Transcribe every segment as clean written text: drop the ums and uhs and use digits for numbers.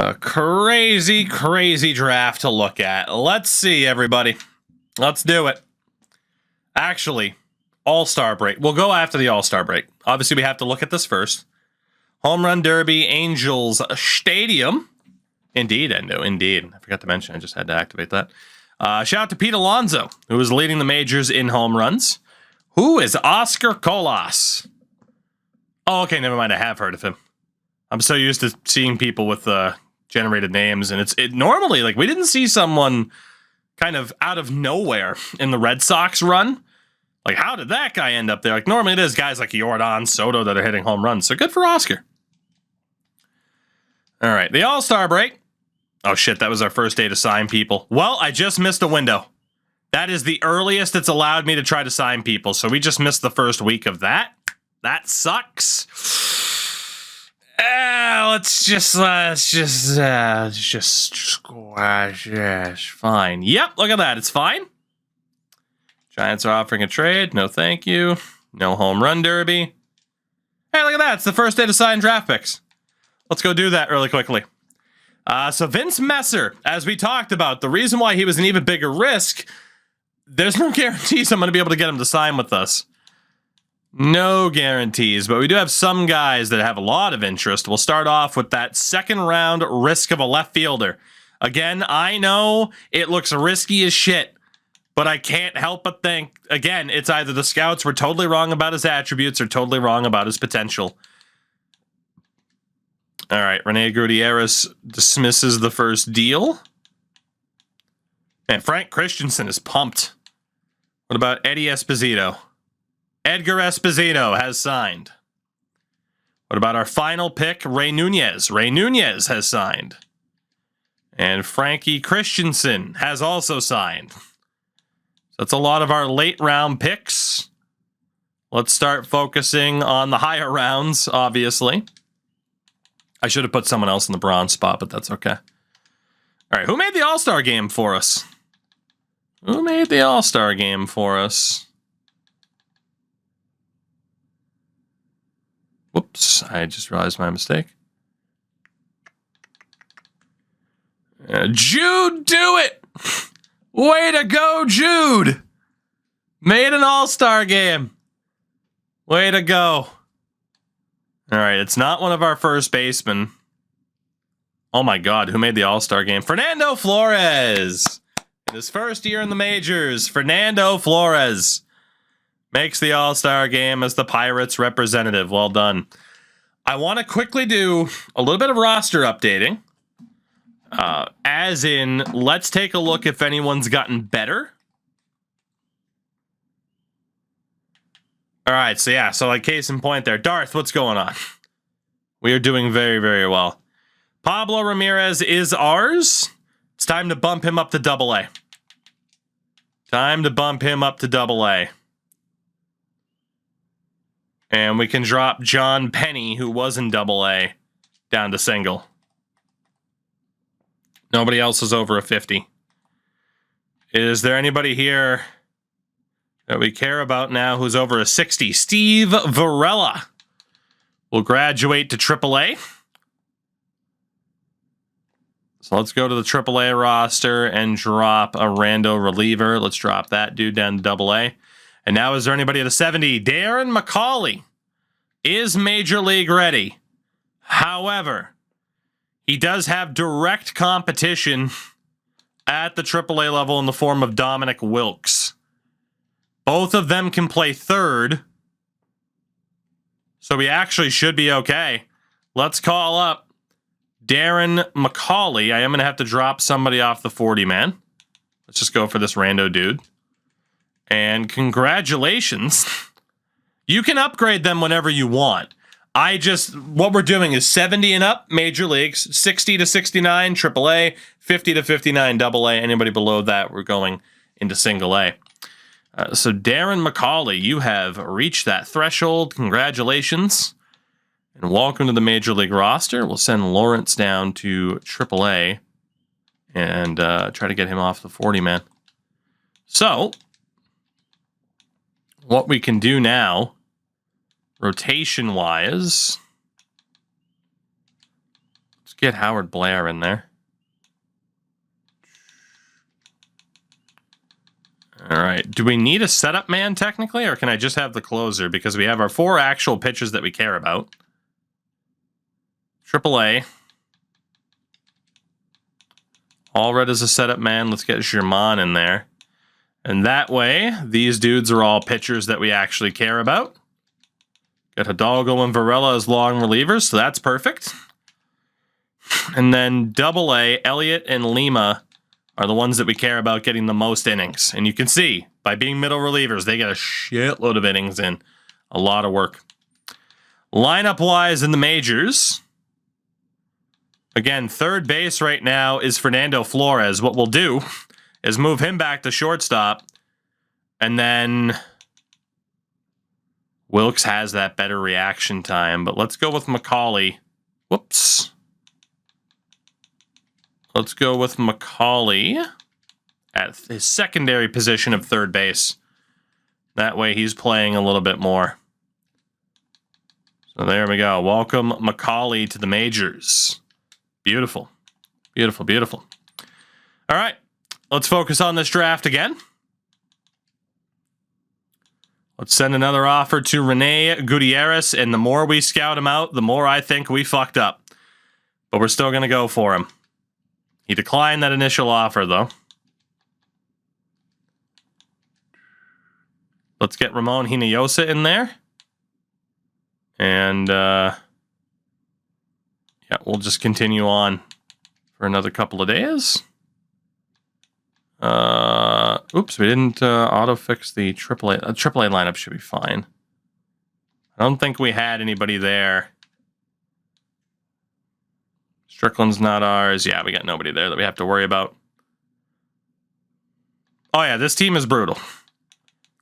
A crazy, crazy draft to look at. Let's see, everybody. Let's do it. Actually, All-Star break. We'll go after the All-Star break. Obviously, we have to look at this first. Home Run Derby, Angels Stadium. Indeed, Endo. Indeed. I forgot to mention. I just had to activate that. Shout out to Pete Alonso, who is leading the majors in home runs. Who is Oscar Colas? Oh, okay. Never mind. I have heard of him. I'm so used to seeing people with generated names, and it normally, like, we didn't see someone kind of out of nowhere in the Red Sox run. Like, how did that guy end up there? Like, normally it is guys like Jordan, Soto that are hitting home runs. So good for Oscar. All right, the All-Star break. Oh, shit, that was our first day to sign people. Well, I just missed a window. That is the earliest it's allowed me to try to sign people. So we just missed the first week of that. That sucks. Let's just squash. Yes, fine. Yep, look at that. It's fine. Giants are offering a trade. No, thank you. No home run derby. Hey, look at that. It's the first day to sign draft picks. Let's go do that really quickly. So Vince Messer, as we talked about, the reason why he was an even bigger risk, there's no guarantees I'm going to be able to get him to sign with us. No guarantees, but we do have some guys that have a lot of interest. We'll start off with that second round risk of a left fielder. Again, I know it looks risky as shit, but I can't help but think, again, it's either the scouts were totally wrong about his attributes or totally wrong about his potential. All right, Rene Gutierrez dismisses the first deal. Man, Frank Christensen is pumped. What about Eddie Esposito? Edgar Esposito has signed. What about our final pick, Ray Nunez? Ray Nunez has signed. And Frankie Christensen has also signed. So that's a lot of our late round picks. Let's start focusing on the higher rounds, obviously. I should have put someone else in the bronze spot, but that's okay. All right, who made the All-Star game for us? Who made the All-Star game for us? Whoops, I just realized my mistake. Jude, do it! Way to go, Jude! Made an All-Star game. Way to go. All right, it's not one of our first basemen. Oh my God, who made the All-Star game? Fernando Flores! In his first year in the majors, Fernando Flores makes the All-Star game as the Pirates representative. Well done. I want to quickly do a little bit of roster updating. As in, let's take a look if anyone's gotten better. All right, so yeah, so like case in point there. Darth, what's going on? We are doing very, very well. Pablo Ramirez is ours. It's time to bump him up to AA. Time to bump him up to AA. And we can drop John Penny, who was in AA, down to single. Nobody else is over a 50. Is there anybody here that we care about now who's over a 60? Steve Varela will graduate to AAA. So let's go to the AAA roster and drop a rando reliever. Let's drop that dude down to AA. And now, is there anybody at a 70? Darren McCauley is Major League ready. However, he does have direct competition at the AAA level in the form of Dominic Wilkes. Both of them can play third, so we actually should be okay. Let's call up Darren McCauley. I am going to have to drop somebody off the 40, man. Let's just go for this rando dude. And congratulations. You can upgrade them whenever you want. What we're doing is 70 and up, major leagues, 60 to 69, AAA, 50 to 59, AA. Anybody below that, we're going into single A. So Darren McCauley, you have reached that threshold. Congratulations. And welcome to the Major League roster. We'll send Lawrence down to AAA and try to get him off the 40, man. So what we can do now, rotation-wise, Let's get Howard Blair in there. All right. Do we need a setup man technically, or can I just have the closer? Because we have our 4 actual pitchers that we care about. AAA. Allred is a setup man. Let's get German in there. And that way, these dudes are all pitchers that we actually care about. Got Hidalgo and Varela as long relievers, so that's perfect. And then AA, Elliott and Lima are the ones that we care about getting the most innings. And you can see, by being middle relievers, they get a shitload of innings in. A lot of work. Lineup-wise in the majors, again, third base right now is Fernando Flores. What we'll do is move him back to shortstop, and then Wilkes has that better reaction time. But let's go with Macaulay. Whoops. Let's go with Macaulay at his secondary position of third base. That way he's playing a little bit more. So there we go. Welcome Macaulay to the majors. Beautiful. Beautiful, beautiful. All right. Let's focus on this draft again. Let's send another offer to Rene Gutierrez, and the more we scout him out, the more I think we fucked up. But we're still going to go for him. He declined that initial offer, though. Let's get Ramon Hinojosa in there. And, yeah, we'll just continue on for another couple of days. Oops, we didn't auto-fix the AAA. AAA lineup should be fine. I don't think we had anybody there. Strickland's not ours. Yeah, we got nobody there that we have to worry about. Oh, yeah, this team is brutal.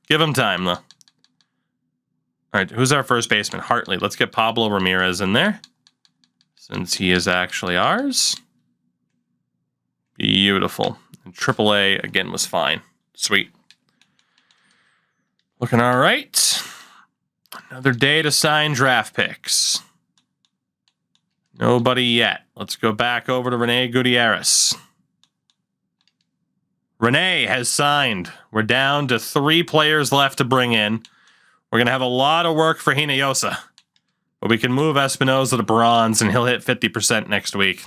Give him time, though. All right, who's our first baseman? Hartley. Let's get Pablo Ramirez in there, since he is actually ours. Beautiful. And AAA, again, was fine. Sweet. Looking all right. Another day to sign draft picks. Nobody yet. Let's go back over to Rene Gutierrez. Rene has signed. We're down to 3 players left to bring in. We're going to have a lot of work for Hinojosa. But we can move Espinoza to bronze, and he'll hit 50% next week.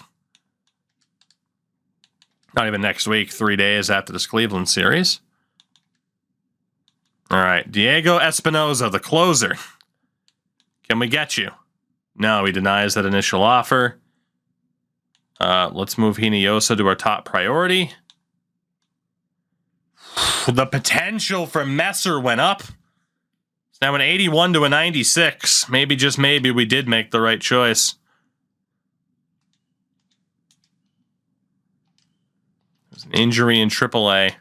Not even next week, 3 days after this Cleveland series. All right, Diego Espinoza, the closer. Can we get you? No, he denies that initial offer. Let's move Hinojosa to our top priority. The potential for Messer went up. It's now an 81 to a 96. Maybe, just maybe, we did make the right choice. There's an injury in AAA.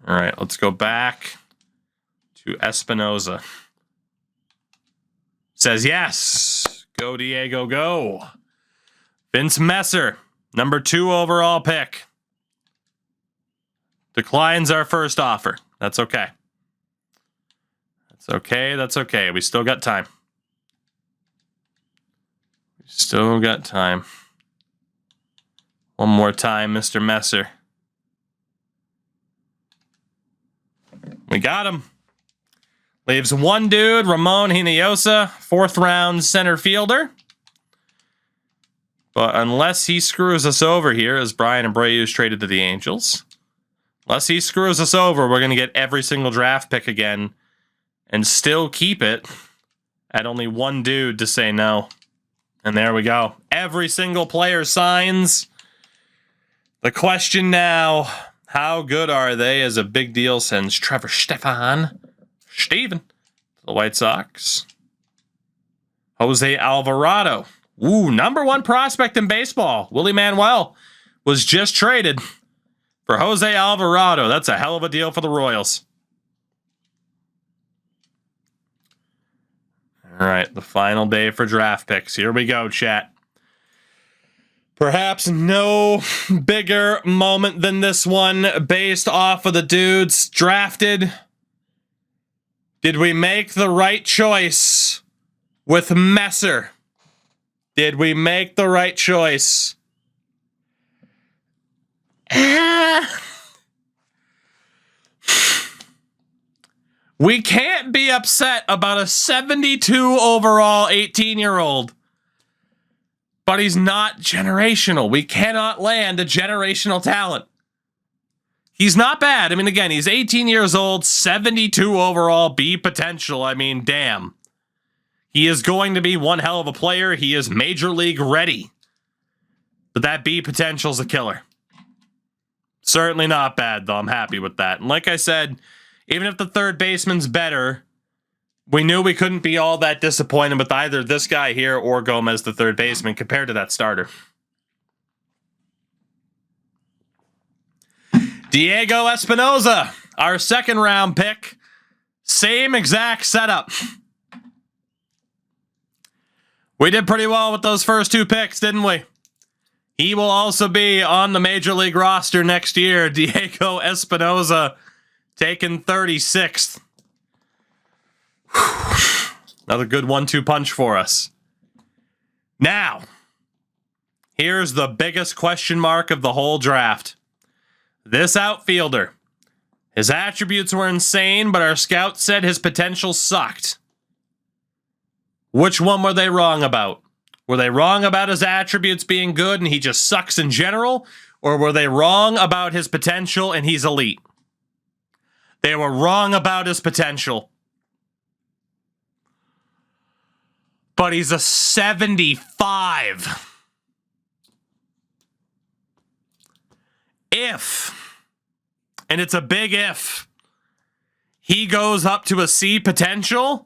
All right, let's go back to Espinoza. Says yes. Go, Diego, go. Vince Messer, number 2 overall pick. Declines our first offer. That's okay. That's okay. That's okay. We still got time. We still got time. One more time, Mr. Messer. We got him. Leaves one dude, Ramon Hinojosa, 4th round center fielder. But unless he screws us over here, as Brian Abreu is traded to the Angels, unless he screws us over, we're going to get every single draft pick again and still keep it at only one dude to say no. And there we go. Every single player signs. The question now, how good are they? Is a big deal since Trevor Steven to the White Sox. Jose Alvarado. Ooh, number 1 prospect in baseball. Willie Manuel was just traded for Jose Alvarado. That's a hell of a deal for the Royals. All right, the final day for draft picks. Here we go, chat. Perhaps no bigger moment than this one based off of the dudes drafted. Did we make the right choice with Messer? Did we make the right choice? We can't be upset about a 72 overall 18-year-old. But he's not generational. We cannot land a generational talent. He's not bad. I mean, again, he's 18 years old, 72 overall, B potential. I mean, damn. He is going to be one hell of a player. He is major league ready. But that B potential's a killer. Certainly not bad, though. I'm happy with that. And like I said, even if the third baseman's better, we knew we couldn't be all that disappointed with either this guy here or Gomez, the third baseman, compared to that starter. Diego Espinosa, our second round pick. Same exact setup. We did pretty well with those first two picks, didn't we? He will also be on the Major League roster next year. Diego Espinosa, taken 36th. Another good 1-2 punch for us. Now, here's the biggest question mark of the whole draft. This outfielder. His attributes were insane, but our scouts said his potential sucked. Which one were they wrong about? Were they wrong about his attributes being good and he just sucks in general? Or were they wrong about his potential and he's elite? They were wrong about his potential. But he's a 75. If, and it's a big if, he goes up to a C potential,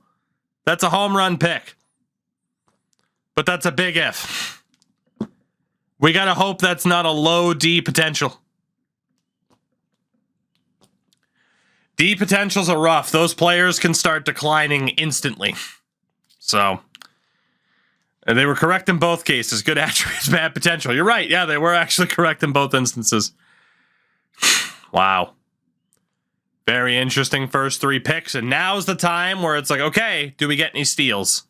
that's a home run pick. But that's a big if. We got to hope that's not a low D potential. D potentials are rough. Those players can start declining instantly. So, and they were correct in both cases. Good attributes, bad potential. You're right. Yeah, they were actually correct in both instances. Wow. Very interesting first three picks. And now's the time where it's like, okay, do we get any steals?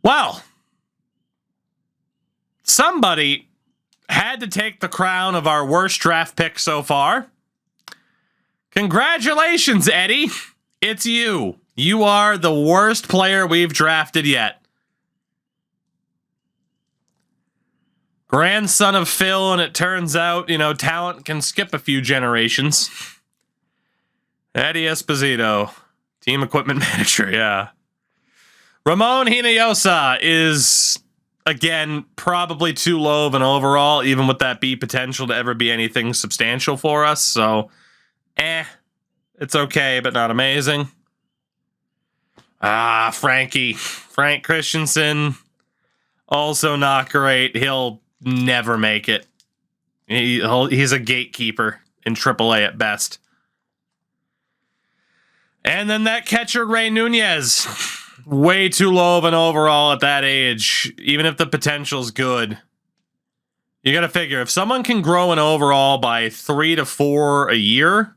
Well, somebody had to take the crown of our worst draft pick so far. Congratulations, Eddie. It's you. You are the worst player we've drafted yet. Grandson of Phil, and it turns out, talent can skip a few generations. Eddie Esposito, team equipment manager, yeah. Ramon Hinojosa is, again, probably too low of an overall, even with that B potential to ever be anything substantial for us. So, it's okay, but not amazing. Frank Christensen, also not great. He'll never make it. He's a gatekeeper in AAA at best. And then that catcher, Ray Nunez, way too low of an overall at that age, even if the potential's good. You got to figure, if someone can grow an overall by 3 to 4 a year,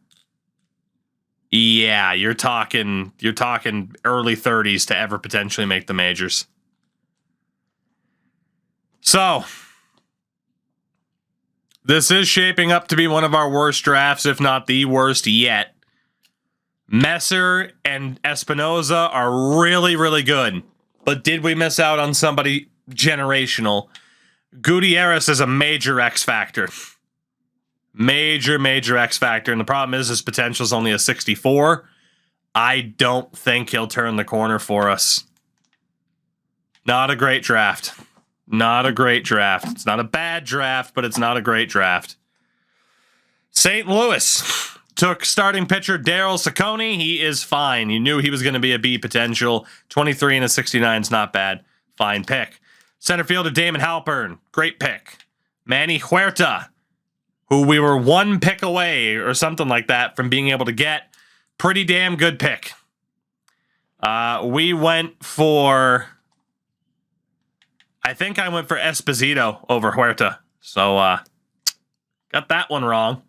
yeah, you're talking early 30s to ever potentially make the majors. So, this is shaping up to be one of our worst drafts, if not the worst yet. Messer and Espinoza are really, really good. But did we miss out on somebody generational? Gutierrez is a major X factor. Major X factor. And the problem is his potential is only a 64. I don't think he'll turn the corner for us. Not a great draft. Not a great draft. It's not a bad draft, but it's not a great draft. St. Louis took starting pitcher Daryl Ciccone. He is fine. You knew he was going to be a B potential. 23 and a 69 is not bad. Fine pick. Center fielder Damon Halpern. Great pick. Manny Huerta, who we were one pick away or something like that from being able to get. Pretty damn good pick. We went for... I think I went for Esposito over Huerta. So, got that one wrong.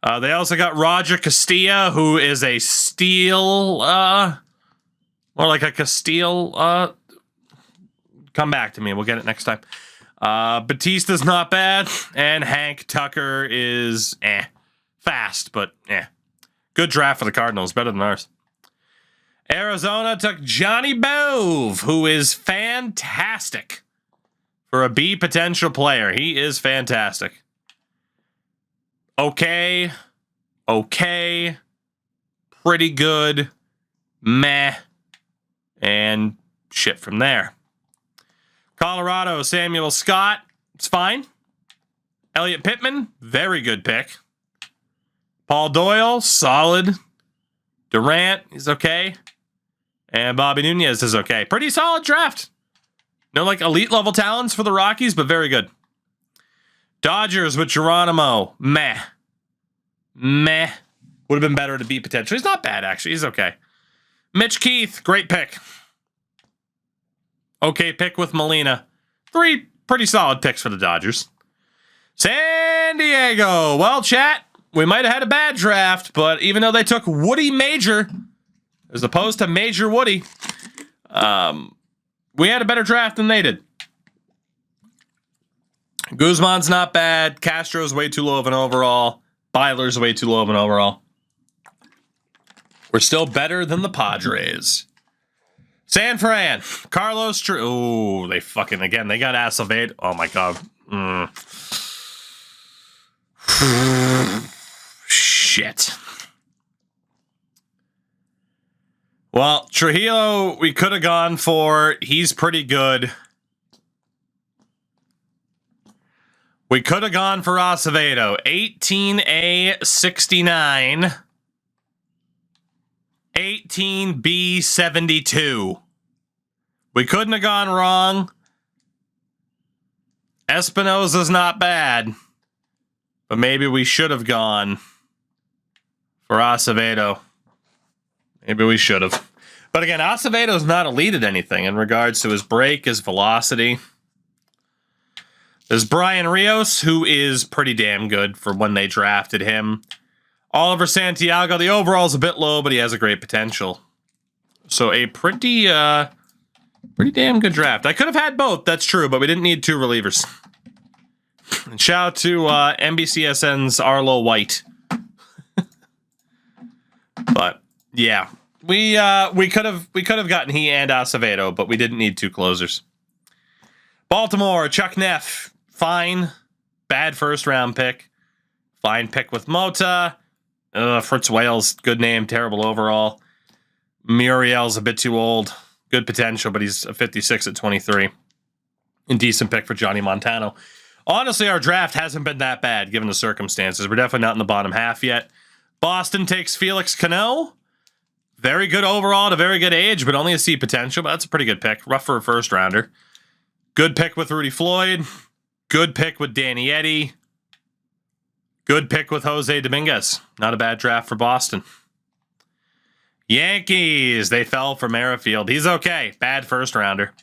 They also got Roger Castilla, who is a steal, more like a Castile. Come back to me. We'll get it next time. Batista's not bad, and Hank Tucker is fast, but good draft for the Cardinals, better than ours. Arizona took Johnny Bove, who is fantastic for a B potential player. He is fantastic. Okay, pretty good, meh, and shit from there. Colorado, Samuel Scott, it's fine. Elliot Pittman, very good pick. Paul Doyle, solid. Durant, he's okay. And Bobby Nunez is okay. Pretty solid draft. No, like, elite level talents for the Rockies, but very good. Dodgers with Geronimo, meh. Would have been better to beat potential. He's not bad, actually. He's okay. Mitch Keith, great pick. Okay pick with Molina. 3 pretty solid picks for the Dodgers. San Diego. Well, chat, we might have had a bad draft, but even though they took Woody Major as opposed to Major Woody, we had a better draft than they did. Guzman's not bad. Castro's way too low of an overall. Byler's way too low of an overall. We're still better than the Padres. San Fran. Carlos True. Ooh, they fucking, again, they got Acevedo. Oh, my God. Shit. Well, Trujillo, we could have gone for. He's pretty good. We could have gone for Acevedo. 18A 69. 18B 72. We couldn't have gone wrong. Espinosa's not bad. But maybe we should have gone for Acevedo. Maybe we should have. But again, Acevedo's not elite at anything in regards to his break, his velocity. There's Brian Rios, who is pretty damn good for when they drafted him. Oliver Santiago, the overall's a bit low, but he has a great potential. So a pretty damn good draft. I could have had both, that's true, but we didn't need 2 relievers. And shout out to NBCSN's Arlo White. But yeah, we could have gotten he and Acevedo, but we didn't need 2 closers. Baltimore, Chuck Neff, fine. Bad first round pick. Fine pick with Mota. Fritz Wales, good name, terrible overall. Muriel's a bit too old. Good potential, but he's a 56 at 23. And decent pick for Johnny Montano. Honestly, our draft hasn't been that bad, given the circumstances. We're definitely not in the bottom half yet. Boston takes Felix Cano. Very good overall at a very good age, but only a C potential. But that's a pretty good pick. Rough for a first rounder. Good pick with Rudy Floyd. Good pick with Danny Eddy. Good pick with Jose Dominguez. Not a bad draft for Boston. Yankees. They fell for Merrifield. He's okay. Bad first rounder.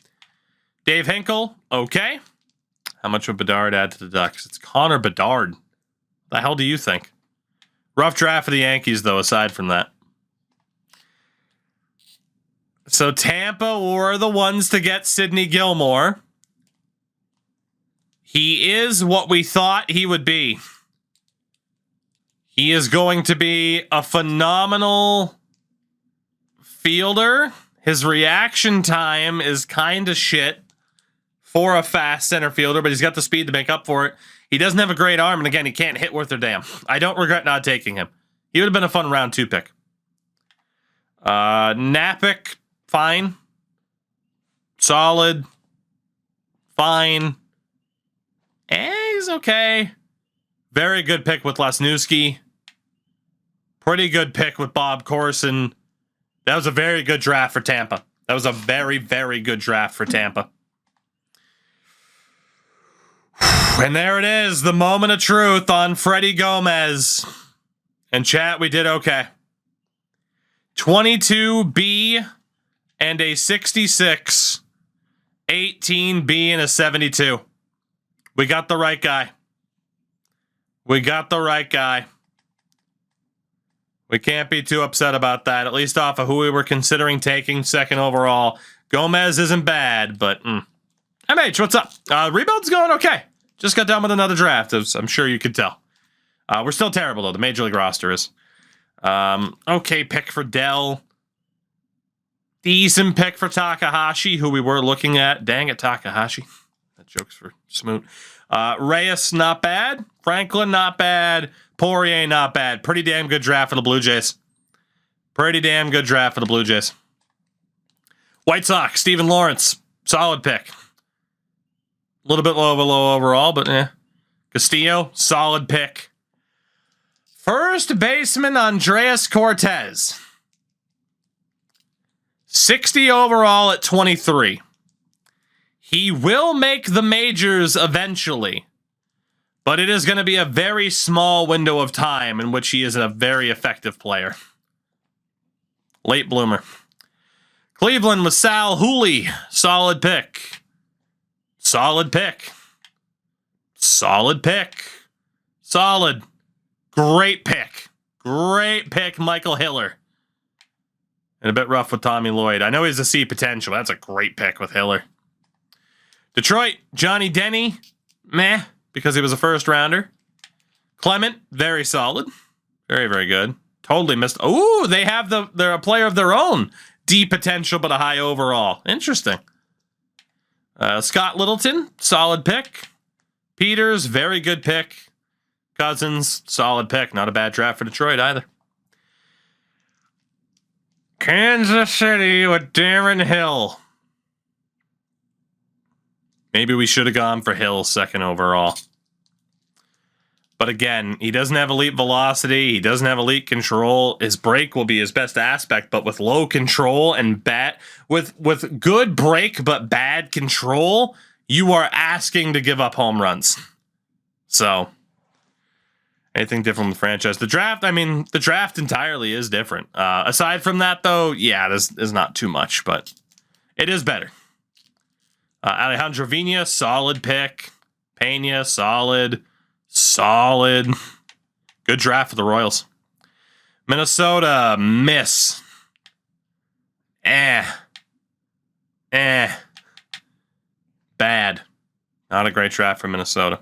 Dave Hinkle. Okay. How much would Bedard add to the Ducks? It's Connor Bedard. The hell do you think? Rough draft for the Yankees, though, aside from that. So Tampa were the ones to get Sidney Gilmore. He is what we thought he would be. He is going to be a phenomenal fielder. His reaction time is kind of shit for a fast center fielder, but he's got the speed to make up for it. He doesn't have a great arm, and again, he can't hit worth a damn. I don't regret not taking him. He would have been a fun round 2 pick. Napick, fine. Solid. Fine. He's okay. Very good pick with Lasnewski. Pretty good pick with Bob Corson. That was a very good draft for Tampa. That was a very, very good draft for Tampa. And there it is, the moment of truth on Freddie Gomez. And chat, we did okay. 22B and a 66. 18B and a 72. We got the right guy. We got the right guy. We can't be too upset about that, at least off of who we were considering taking second overall. Gomez isn't bad, but MH, what's up? Rebuild's going okay. Just got done with another draft, as I'm sure you could tell. We're still terrible, though. The Major League roster is. Okay pick for Dell. Decent pick for Takahashi, who we were looking at. Dang it, Takahashi. That joke's for Smoot. Reyes, not bad. Franklin, not bad. Poirier, not bad. Pretty damn good draft for the Blue Jays. Pretty damn good draft for the Blue Jays. White Sox, Steven Lawrence. Solid pick. A little bit low overall, but eh. Castillo, solid pick. First baseman, Andres Cortez. 60 overall at 23. He will make the majors eventually, but it is going to be a very small window of time in which he is a very effective player. Late bloomer. Cleveland with Sal Hooley. Solid pick. Solid pick. Solid pick. Solid. Great pick. Great pick, Michael Hiller. And a bit rough with Tommy Lloyd. I know he's a C potential. That's a great pick with Hiller. Detroit, Johnny Denny. Meh, because he was a first rounder. Clement, very solid. Very, very good. Totally missed. Ooh, they have they're a player of their own. D potential, but a high overall. Interesting. Scott Littleton, solid pick. Peters, very good pick. Cousins, solid pick. Not a bad draft for Detroit either. Kansas City with Darren Hill. Maybe we should have gone for Hill second overall. But again, he doesn't have elite velocity. He doesn't have elite control. His break will be his best aspect, but with low control and with good break but bad control, you are asking to give up home runs. So, anything different with the franchise? The draft entirely is different. Aside from that, though, yeah, there's not too much, but it is better. Alejandro Vina, solid pick. Pena, solid. Good draft for the Royals. Minnesota, miss. Bad. Not a great draft for Minnesota.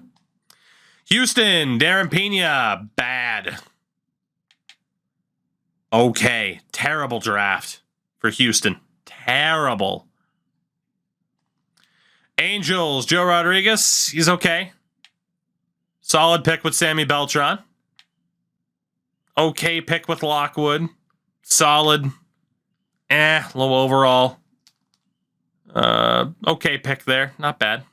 Houston, Darren Pena, bad. Okay, terrible draft for Houston. Terrible. Angels, Joe Rodriguez, he's okay. Solid pick with Sammy Beltran. Okay pick with Lockwood. Solid. Low overall. Okay pick there. Not bad.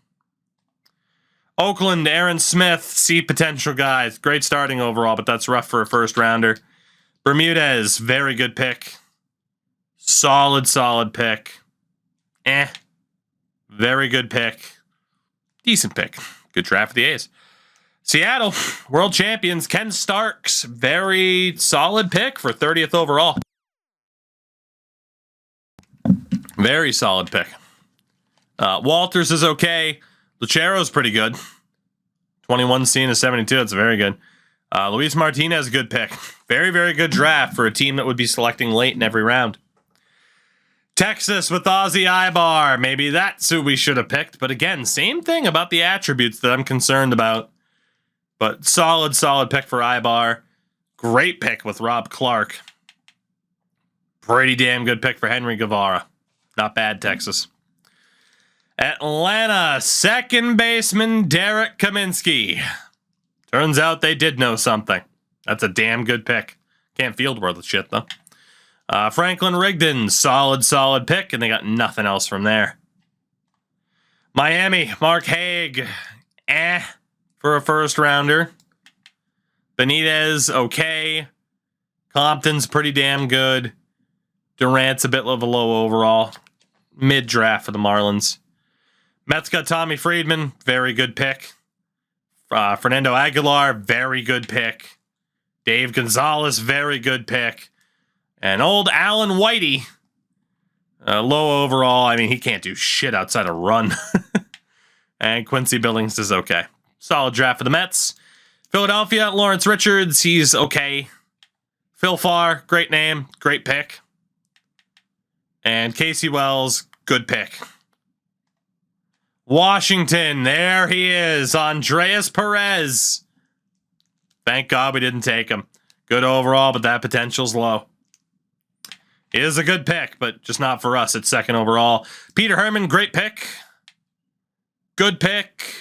Oakland, Aaron Smith, C potential guys. Great starting overall, but that's rough for a first rounder. Bermudez, very good pick. Solid pick. Very good pick. Decent pick. Good draft for the A's. Seattle, world champions, Ken Starks. Very solid pick for 30th overall. Very solid pick. Walters is okay. Lucero's pretty good. 21 seen is 72. That's very good. Luis Martinez, good pick. Very, very good draft for a team that would be selecting late in every round. Texas with Ozzy Ibar. Maybe that's who we should have picked. But again, same thing about the attributes that I'm concerned about. But solid pick for Ibar. Great pick with Rob Clark. Pretty damn good pick for Henry Guevara. Not bad, Texas. Atlanta, second baseman Derek Kaminsky. Turns out they did know something. That's a damn good pick. Can't field worth of shit, though. Franklin Rigdon, solid pick, and they got nothing else from there. Miami, Mark Haig, for a first rounder. Benitez, okay. Compton's pretty damn good. Durant's a bit of a low overall. Mid-draft for the Marlins. Mets got Tommy Friedman, very good pick. Fernando Aguilar, very good pick. Dave Gonzalez, very good pick. And old Alan Whitey, low overall. I mean, he can't do shit outside a run. And Quincy Billings is okay. Solid draft for the Mets. Philadelphia, Lawrence Richards, he's okay. Phil Farr, great name, great pick. And Casey Wells, good pick. Washington, there he is, Andreas Perez. Thank God we didn't take him. Good overall, but that potential's low. He is a good pick, but just not for us. It's second overall. Peter Herman, great pick. Good pick.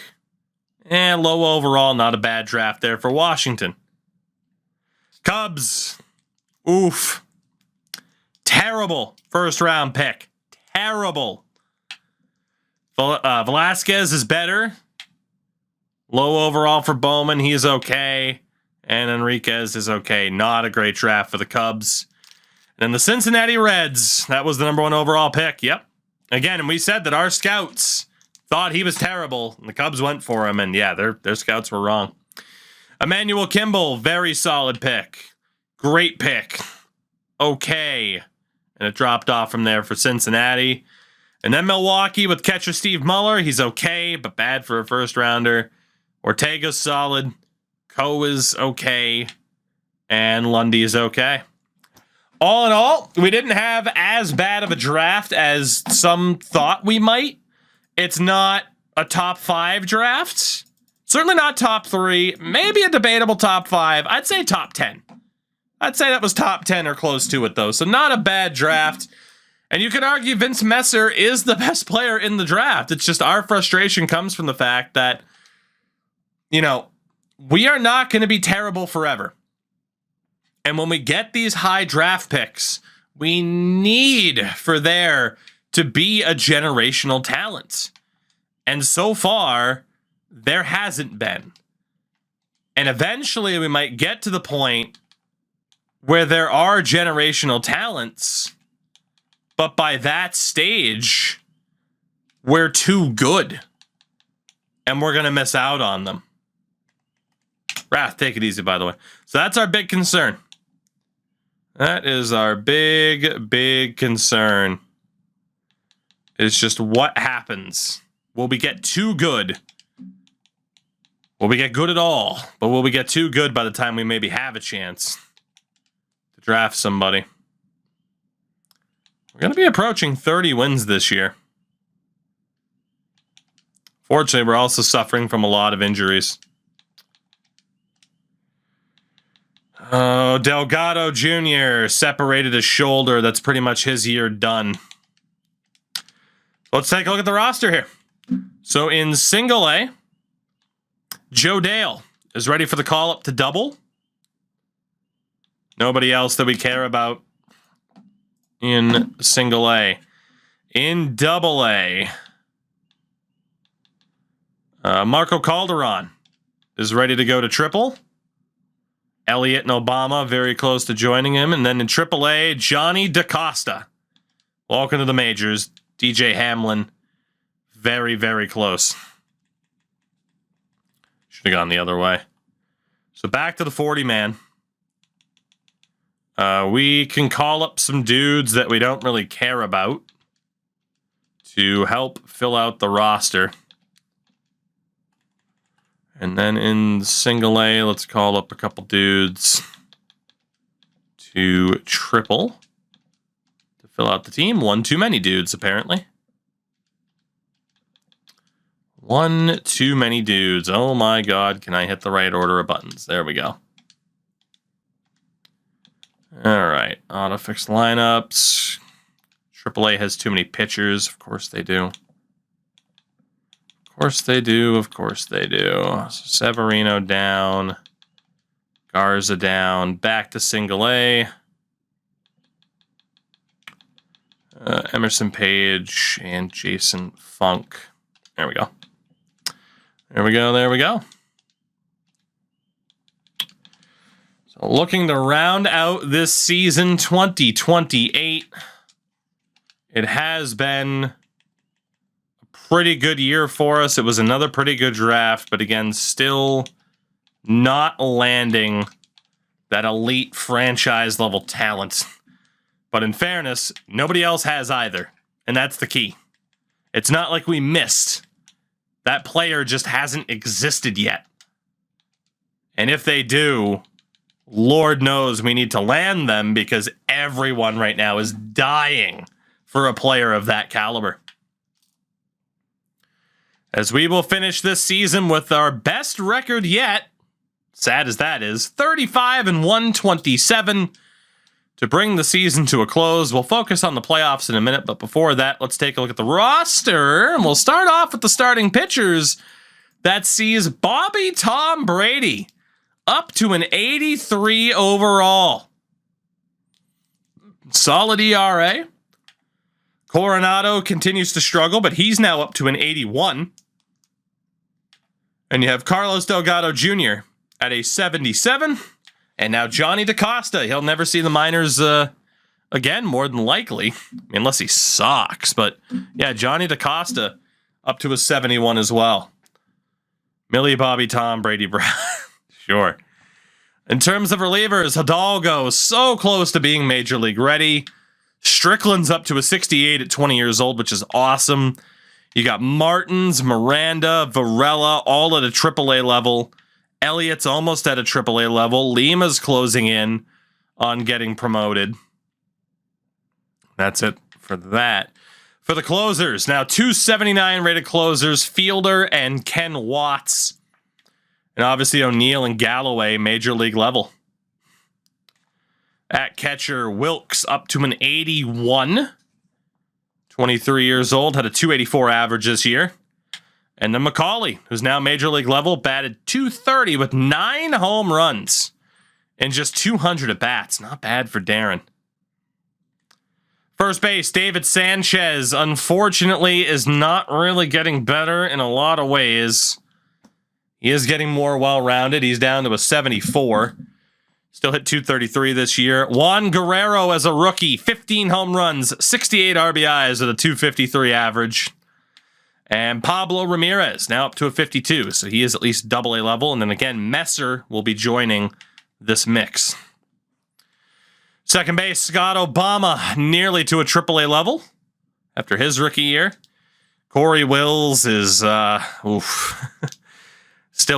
And low overall, not a bad draft there for Washington. Cubs. Oof. Terrible first round pick. Terrible. Velasquez is better. Low overall for Bowman. He's okay. And Enriquez is okay. Not a great draft for the Cubs. And then the Cincinnati Reds. That was the number 1 overall pick. Yep. Again, and we said that our scouts thought he was terrible. And the Cubs went for him. And yeah, their scouts were wrong. Emmanuel Kimball. Very solid pick. Great pick. Okay. And it dropped off from there for Cincinnati. And then Milwaukee with catcher Steve Muller. He's okay, but bad for a first rounder. Ortega's solid. Coe is okay. And Lundy is okay. All in all, we didn't have as bad of a draft as some thought we might. It's not a top 5 draft. Certainly not top 3. Maybe a debatable top 5. I'd say top 10. I'd say that was top 10 or close to it, though. So not a bad draft. And you could argue Vince Messer is the best player in the draft. It's just our frustration comes from the fact that, you know, we are not going to be terrible forever. And when we get these high draft picks, we need for there to be a generational talent. And so far, there hasn't been. And eventually we might get to the point where there are generational talents, but by that stage, we're too good. And we're going to miss out on them. Wrath, take it easy, by the way. So that's our big concern. That is our big concern. It's just what happens. Will we get too good? Will we get good at all? But will we get too good by the time we maybe have a chance to draft somebody? We're going to be approaching 30 wins this year. Fortunately, we're also suffering from a lot of injuries. Oh, Delgado Jr. separated his shoulder. That's pretty much his year done. Let's take a look at the roster here. So in single A, Joe Dale is ready for the call up to double. Nobody else that we care about in single A. In double A, Marco Calderon is ready to go to triple. Elliott and Obama very close to joining him. And then in AAA, Johnny DaCosta. Welcome to the majors. DJ Hamlin, very close. Should have gone the other way. So back to the 40-man. We can call up some dudes that we don't really care about to help fill out the roster. And then in single A, let's call up a couple dudes to triple to fill out the team. One too many dudes, apparently. One too many dudes. Oh my God, can I hit the right order of buttons? There we go. All right, auto-fix lineups. AAA has too many pitchers. Of course they do. Of course they do. Of course they do. So Severino down. Garza down. Back to single A. Emerson Page and Jason Funk. There we go. There we go. There we go. So looking to round out this season 2028. It has been pretty good year for us. It was another pretty good draft, but again, still not landing that elite franchise level talent. But in fairness, nobody else has either. And that's the key. It's not like we missed. That player just hasn't existed yet. And if they do, Lord knows we need to land them because everyone right now is dying for a player of that caliber. As we will finish this season with our best record yet, sad as that is, 35-127 to bring the season to a close. We'll focus on the playoffs in a minute, but before that, let's take a look at the roster, and we'll start off with the starting pitchers. That sees Bobby Tom Brady up to an 83 overall. Solid ERA. Coronado continues to struggle, but he's now up to an 81. And you have Carlos Delgado Jr. at a 77. And now Johnny DaCosta. He'll never see the minors again, more than likely. I mean, unless he sucks. But yeah, Johnny DaCosta up to a 71 as well. Millie Bobby Tom Brady Brown. Sure. In terms of relievers, Hidalgo so close to being major league ready. Strickland's up to a 68 at 20 years old, which is awesome. You got Martins, Miranda, Varela, all at a AAA level. Elliott's almost at a AAA level. Lima's closing in on getting promoted. That's it for that. For the closers, now 279 rated closers, Fielder and Ken Watts. And obviously O'Neill and Galloway, major league level. At catcher, Wilkes up to an 81. 23 years old, had a 284 average this year. And then McCauley, who's now major league level, batted 230 with 9 home runs and just 200 at bats. Not bad for Darren. First base, David Sanchez, unfortunately, is not really getting better in a lot of ways. He is getting more well-rounded. He's down to a 74. Still hit 233 this year. Juan Guerrero as a rookie, 15 home runs, 68 RBIs with a 253 average. And Pablo Ramirez, now up to a 52, so he is at least AA level. And then again, Messer will be joining this mix. Second base, Scott Obama, nearly to a AAA level after his rookie year. Corey Wills is still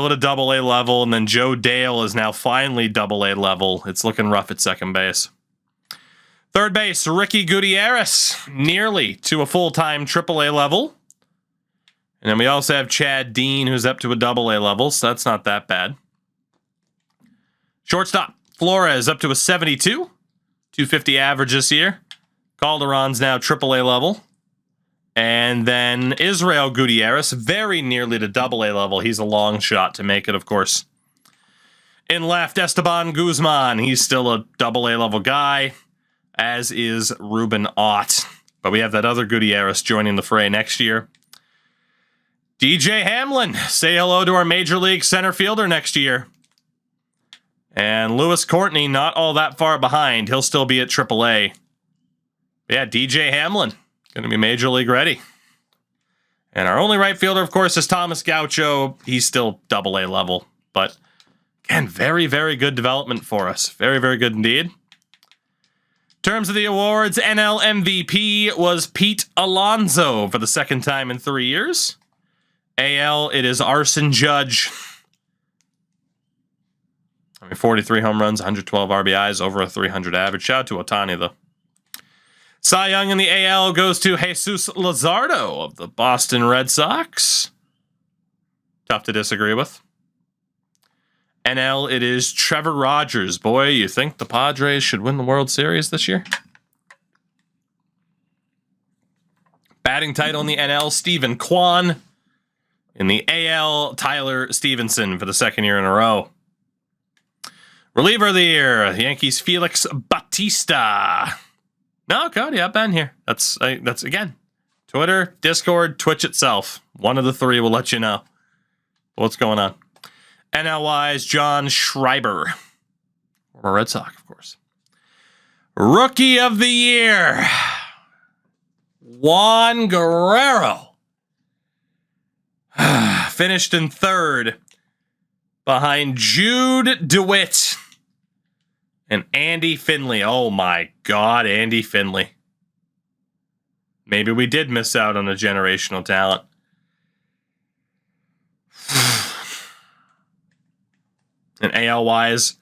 at a AA level, and then Joe Dale is now finally AA level. It's looking rough at second base. Third base, Ricky Gutierrez, nearly to a full-time AAA level. And then we also have Chad Dean, who's up to a AA level, so that's not that bad. Shortstop, Flores, up to a 72. 250 average this year. Calderon's now AAA level. And then Israel Gutierrez, very nearly to AA level. He's a long shot to make it, of course. In left, Esteban Guzman. He's still a AA level guy, as is Ruben Ott. But we have that other Gutierrez joining the fray next year. DJ Hamlin, say hello to our Major League center fielder next year. And Lewis Courtney, not all that far behind. He'll still be at AAA. But yeah, DJ Hamlin, going to be Major League ready. And our only right fielder, of course, is Thomas Gaucho. He's still AA level. But, again, very, very good development for us. Very, very good indeed. In terms of the awards, NL MVP was Pete Alonso for the second time in 3 years. AL, it is Arson Judge. 43 home runs, 112 RBIs, over a 300 average. Shout out to Ohtani, though. Cy Young in the AL goes to Jesus Luzardo of the Boston Red Sox. Tough to disagree with. NL, it is Trevor Rogers. Boy, you think the Padres should win the World Series this year? Batting title in the NL, Stephen Kwan. In the AL, Tyler Stevenson for the second year in a row. Reliever of the year, Yankees Felix Bautista. No, Cody, I've been here. That's again, Twitter, Discord, Twitch itself. One of the three will let you know what's going on. NL-wise, John Schreiber. Former Red Sox, of course. Rookie of the year, Juan Guerrero. Finished in third behind Jude DeWitt and Andy Finley. Oh my God, Andy Finley. Maybe we did miss out on a generational talent. And AL-wise,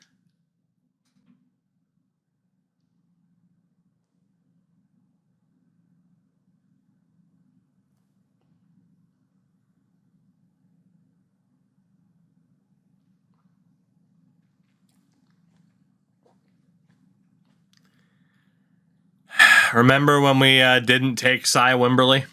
Remember when we didn't take Cy Wimberly?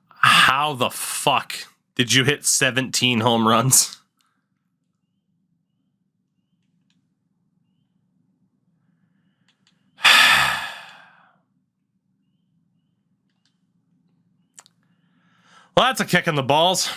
How the fuck did you hit 17 home runs? Well, that's a kick in the balls.